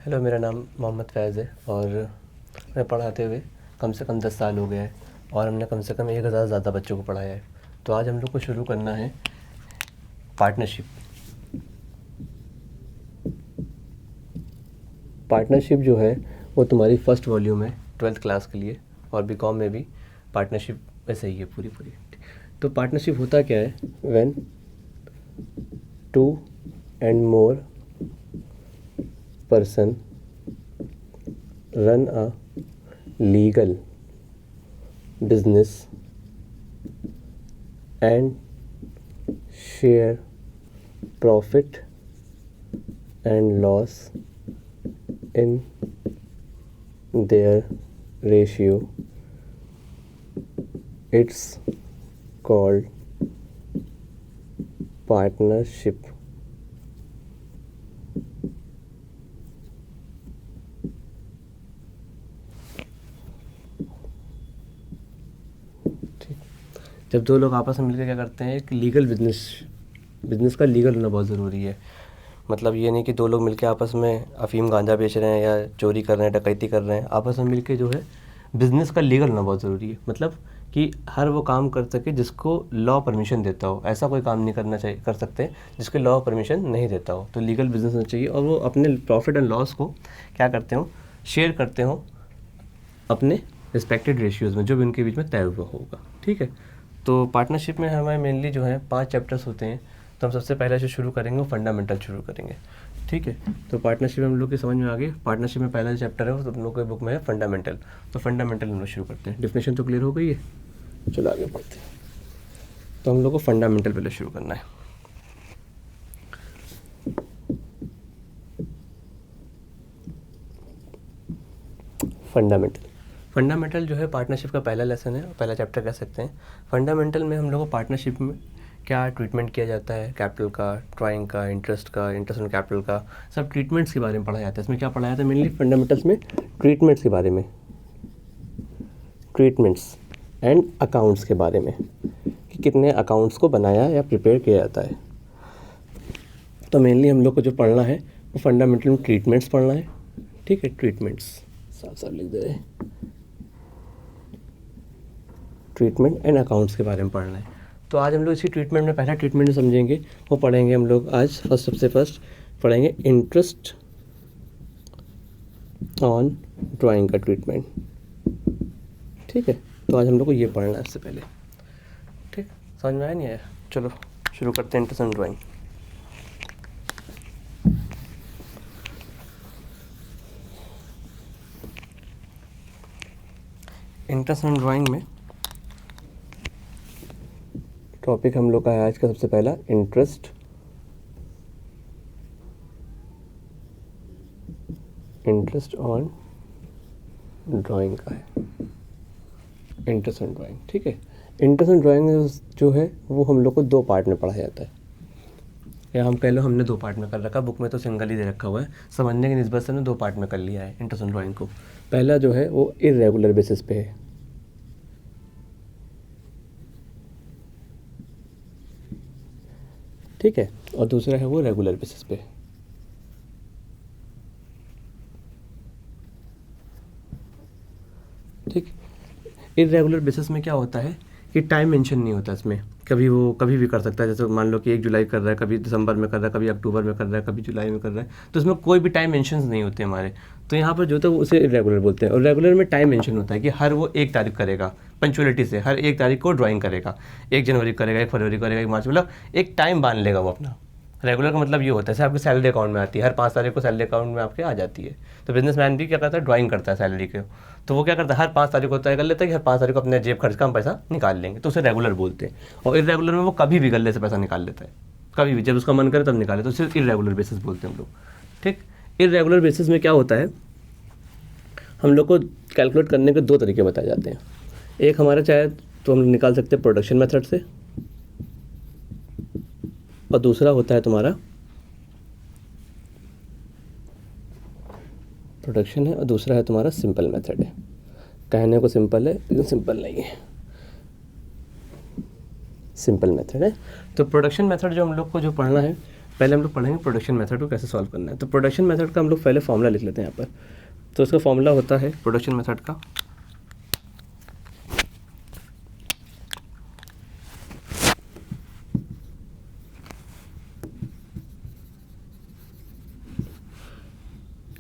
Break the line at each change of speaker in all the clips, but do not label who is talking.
Hello, मेरा नाम मोहम्मद फैज़ है और मैं पढ़ाते हुए कम से कम 10 साल हो गया है और हमने कम से कम 1000 से ज़्यादा बच्चों को पढ़ाया है। तो आज हम लोग को शुरू करना है पार्टनरशिप। पार्टनरशिप जो है वो तुम्हारी फर्स्ट वॉल्यूम है 12th क्लास के लिए, और बीकॉम में भी पार्टनरशिप वैसे ही है पूरी। तो पार्टनरशिप होता क्या है? When 2 and more person run a legal business and share profit and loss in their ratio. It's called partnership. जब दो लोग आपस में मिलकर क्या करते हैं, एक लीगल बिजनेस का लीगल होना बहुत ज़रूरी है। मतलब ये नहीं कि दो लोग मिलकर आपस में अफ़ीम गांजा बेच रहे हैं या चोरी कर रहे हैं, डकैती कर रहे हैं। आपस में मिलकर जो है बिज़नेस का लीगल होना बहुत ज़रूरी है। मतलब कि हर वो काम कर सके जिसको लॉ परमिशन देता हो। ऐसा कोई काम नहीं कर सकते जिसके लॉ परमिशन नहीं देता हो। तो लीगल बिजनेस होना चाहिए और वो अपने प्रॉफिट एंड लॉस को क्या करते हो, शेयर करते हो अपने रिस्पेक्टेड रेशियोज़ में, जो भी उनके बीच में तय हुआ होगा। ठीक है। तो पार्टनरशिप में हमारे मेनली जो है 5 चैप्टर्स होते हैं। तो हम सबसे पहले जो शुरू करेंगे वो फंडामेंटल शुरू करेंगे। ठीक है। तो पार्टनरशिप हम लोग की समझ में आ गई। पार्टनरशिप में पहला जो चैप्टर है वो हम लोग के बुक में है फंडामेंटल। तो फंडामेंटल हम लोग शुरू करते हैं। डिफिनेशन तो क्लियर हो गई है, चलो आगे बढ़ते हैं। तो हम लोग को फंडामेंटल पहले शुरू करना है। फंडामेंटल जो है पार्टनरशिप का पहला लेसन है, पहला चैप्टर कह सकते हैं। फंडामेंटल में हम लोग को पार्टनरशिप में क्या ट्रीटमेंट किया जाता है, कैपिटल का, ड्राइंग का, इंटरेस्ट ऑन कैपिटल का, सब ट्रीटमेंट्स के बारे में पढ़ा जाता है। इसमें क्या पढ़ाया जाता है मेनली फंडामेंटल्स में? ट्रीटमेंट्स के बारे में, ट्रीटमेंट्स एंड अकाउंट्स के बारे में, कि कितने अकाउंट्स को बनाया या प्रिपेयर किया जाता है। तो मेनली हम लोग को जो पढ़ना है वो फंडामेंटल में ट्रीटमेंट्स पढ़ना है। ठीक है, ट्रीटमेंट्स साफ साफ लिख दे रहे हैं। ट्रीटमेंट एंड अकाउंट्स के बारे में पढ़ना है। तो आज हम लोग इसी ट्रीटमेंट में पहला ट्रीटमेंट जो समझेंगे वो पढ़ेंगे हम लोग आज सबसे फर्स्ट पढ़ेंगे इंटरेस्ट ऑन ड्राइंग का ट्रीटमेंट। ठीक है। तो आज हम लोग को ये पढ़ना है इससे पहले। ठीक, समझ में आया नहीं आया? चलो शुरू करते हैं interest on drawing. Interest on drawing में टॉपिक हम लोग का है आज का सबसे पहला इंटरेस्ट ऑन ड्राइंग का है। इंटरेस्ट ऑन ड्राइंग, ठीक है। इंटरेस्ट ऑन ड्राइंग जो है वो हम लोग को 2 पार्ट में पढ़ाया जाता है, या हम कह लो हमने 2 पार्ट में कर रखा। बुक में तो सिंगल ही दे रखा हुआ है, समझने की निस्बत से हमने 2 पार्ट में कर लिया है इंटरेस्ट ऑन ड्राइंग को। पहला जो है वो इर्रेगुलर बेसिस पे है। ठीक है। और दूसरा है वो रेगुलर बेसिस पे। ठीक। इर्रेगुलर बेसिस में क्या होता है कि टाइम मेंशन नहीं होता इसमें। कभी भी कर सकता है। जैसे मान लो कि 1 जुलाई कर रहा है, कभी दिसंबर में कर रहा है, कभी अक्टूबर में कर रहा है, कभी जुलाई में कर रहा है। तो इसमें कोई भी टाइम मेंशंस नहीं होते हमारे। तो यहाँ पर जो होता है उसे इर्रेगुलर बोलते हैं। और रेगुलर में टाइम मेंशन होता है कि हर वो 1 तारीख करेगा, पंचुअलिटी से हर 1 तारीख को ड्राइंग करेगा। 1 जनवरी करेगा, 1 फरवरी करेगा, 1 मार्च, मतलब एक टाइम बांध लेगा वो अपना। रेगुलर का मतलब ये होता है जैसे आपकी सैलरी अकाउंट में आती है, हर 5 तारीख को सैलरी अकाउंट में आपके आ जाती है। तो बिजनेसमैन भी क्या करता है, ड्राइंग करता है सैलरी के। तो वो क्या करता है, हर 5 तारीख को तय कर लेता है कि हर 5 तारीख को अपने जेब खर्च का हम पैसा निकाल लेंगे। तो उसे रेगुलर बोलते हैं। और इरेगुलर में वो कभी भी गले से पैसा निकाल लेता है, कभी भी जब उसका मन करे तब निकाले। तो सिर्फ इरेगुलर बेसिस बोलते हैं हम लोग। ठीक। इरेगुलर बेसिस में क्या होता है, हम लोग को कैलकुलेट करने के 2 तरीके बताए जाते हैं। एक हमारा चाहे तो हम निकाल सकते हैं प्रोडक्शन मेथड से, और दूसरा होता है तुम्हारा प्रोडक्शन है, और दूसरा है तुम्हारा सिंपल मेथड है। कहने को सिंपल है लेकिन सिंपल नहीं है, सिंपल मेथड है। तो प्रोडक्शन मेथड जो हम लोग को जो पढ़ना है, पहले हम लोग पढ़ेंगे प्रोडक्शन मेथड को कैसे सॉल्व करना है। तो प्रोडक्शन मेथड का हम लोग पहले फॉर्मूला लिख लेते हैं यहाँ पर। तो उसका फॉर्मूला होता है प्रोडक्शन मेथड का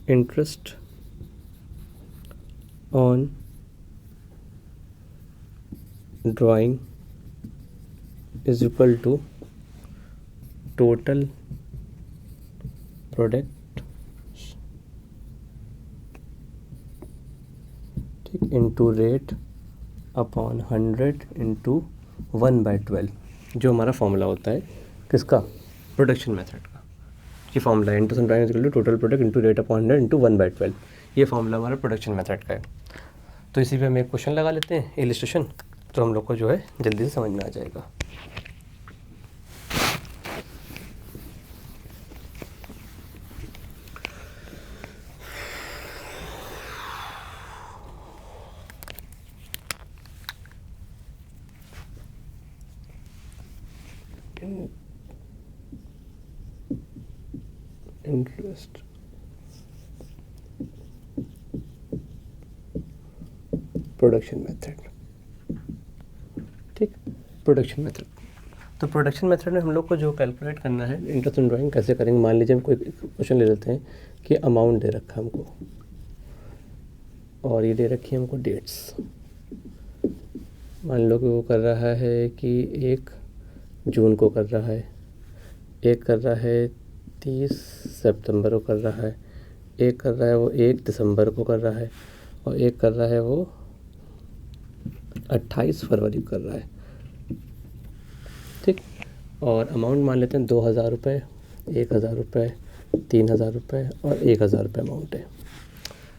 interest on drawing is equal to total product, ठीक, इंटू रेट अपॉन 100 इंटू 1/12, जो हमारा फॉर्मूला होता है किसका, प्रोडक्शन मेथड का। ये फॉर्मूला है interest on drawing is equal to total product into rate upon 100 into 1/12। ये फॉर्मूला हमारा प्रोडक्शन मेथड का है। तो इसी पे हम एक क्वेश्चन लगा लेते हैं इलिस्ट्रेशन, तो हम लोग को जो है जल्दी से समझ में आ जाएगा। इंटरेस्ट प्रोडक्शन मेथड, ठीक, प्रोडक्शन मेथड। तो प्रोडक्शन मेथड में हम लोग को जो कैलकुलेट करना है इंटरेस्ट ऑन ड्राइंग कैसे करेंगे। मान लीजिए हम कोई क्वेश्चन ले लेते हैं कि अमाउंट दे रखा है हमको और ये दे रखी है हमको डेट्स। मान लो कि वो कर रहा है कि 1 जून को कर रहा है, एक कर रहा है 30 सितंबर को कर रहा है, एक कर रहा है वो 1 दिसंबर को कर रहा है, और एक कर रहा है वो 28 फरवरी को कर रहा है, ठीक। और अमाउंट मान लेते हैं 2000 रुपये, 1000 रुपये, 3000 रुपये और 1000 रुपये अमाउंट है।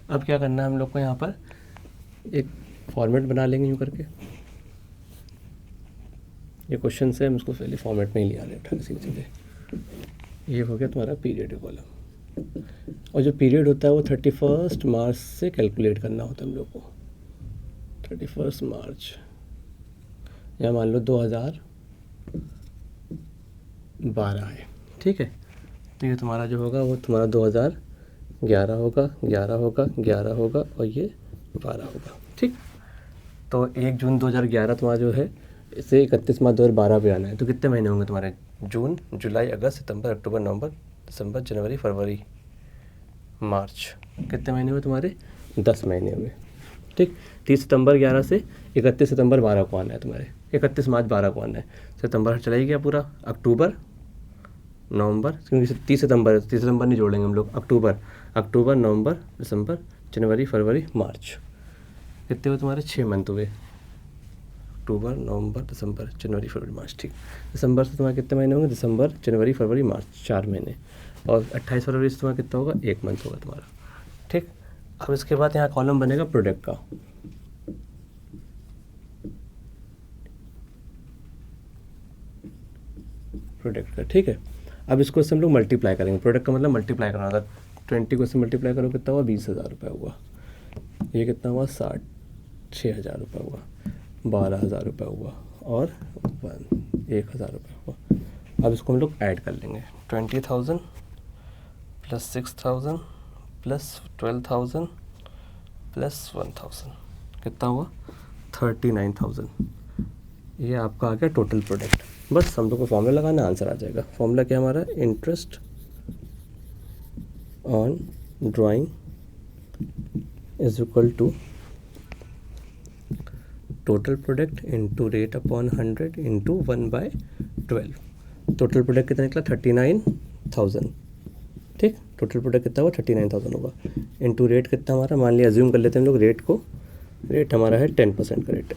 अब क्या करना है हम लोग को, यहाँ पर एक फॉर्मेट बना लेंगे यूँ करके। ये क्वेश्चन से हम इसको पहले फॉर्मेट में ही लिया लेते हैं सीधे। ये हो गया तुम्हारा पीरियड कॉलम, और जो पीरियड होता है वो 31 मार्च से कैलकुलेट करना होता है हम लोग को। 31 मार्च या मान लो 2012 है, ठीक है। तो ये तुम्हारा जो होगा वो तुम्हारा 2011 होगा, 11 होगा, 11 होगा और ये 12 होगा, ठीक। तो 1 जून 2011 तुम्हारा जो है इसे 31 मार्च 2012 पे आना है। तो कितने महीने होंगे तुम्हारे, जून, जुलाई, अगस्त, सितंबर, अक्टूबर, नवंबर, दिसंबर, जनवरी, फरवरी, मार्च। कितने महीने हुए तुम्हारे, 10 महीने हुए, ठीक। 30 सितंबर 11 से 31 सितंबर 12 को आना है तुम्हारे, 31 मार्च 12 को आना है। सितंबर चला ही गया पूरा, अक्टूबर, नवंबर, क्योंकि 30 सितंबर नहीं जोड़ेंगे हम लोग, अक्टूबर, नवंबर, दिसंबर, जनवरी, फरवरी, मार्च। कितने हुए तुम्हारे, 6 मंथ हुए, अक्टूबर, नवंबर, दिसंबर, जनवरी, फरवरी, मार्च, ठीक। दिसंबर से तुम्हारे कितने महीने होंगे, दिसंबर, जनवरी, फरवरी, मार्च, 4 महीने। और 28 फरवरी से तुम्हारा कितना होगा, 1 मंथ होगा तुम्हारा, ठीक। अब इसके बाद यहाँ कॉलम बनेगा प्रोडक्ट का, ठीक है। अब इसको इससे हम लोग मल्टीप्लाई करेंगे, प्रोडक्ट का मतलब मल्टीप्लाई करना था। 20 को इससे मल्टीप्लाई करो कितना हुआ, 20,000 रुपये हुआ। ये कितना हुआ, 6,000 रुपये हुआ, 12,000 रुपये हुआ और 1,000 रुपये हुआ। अब इसको हम लोग ऐड कर लेंगे, 20,000 प्लस 6,000 प्लस 12,000 प्लस 1,000, कितना हुआ, 39,000। ये आपका आ गया टोटल प्रोडक्ट। बस हम लोग को फॉर्मूला लगाना, आंसर आ जाएगा। फॉर्मूला क्या हमारा, interest on drawing is equal to total product into rate upon 100 into 1/12। Total product कितना निकला, 39,000, ठीक। टोटल प्रोडक्ट कितना हुआ, 39,000 होगा, इंटू रेट कितना हमारा, मान लिया अज्यूम कर लेते हैं हम लोग रेट को, रेट हमारा है 10% का रेट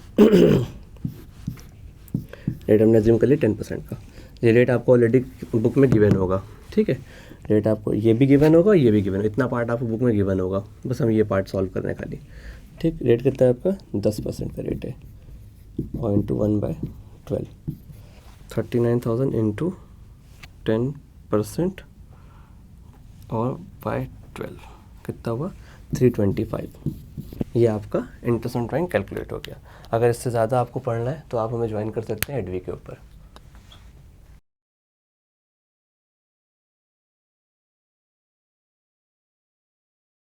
रेट हमने अज्यूम कर लिया 10% का। ये रेट आपको ऑलरेडी बुक में गिवन होगा, ठीक है। रेट आपको ये भी गिवन होगा, ये भी गिवन होगा, इतना पार्ट आपको बुक में गिवन होगा, बस हम ये पार्ट सॉल्व कर रहे हैं खाली, ठीक। रेट कितना है आपका, 10% का रेट है, और इंटू 1/12, 39,000 इंटू 10% और बाय 12 कितना हुआ, 325। ये आपका इंटरेस्ट ऑन ड्राइंग कैलकुलेट हो गया। अगर इससे ज़्यादा आपको पढ़ना है तो आप हमें ज्वाइन कर सकते हैं एडवी के ऊपर।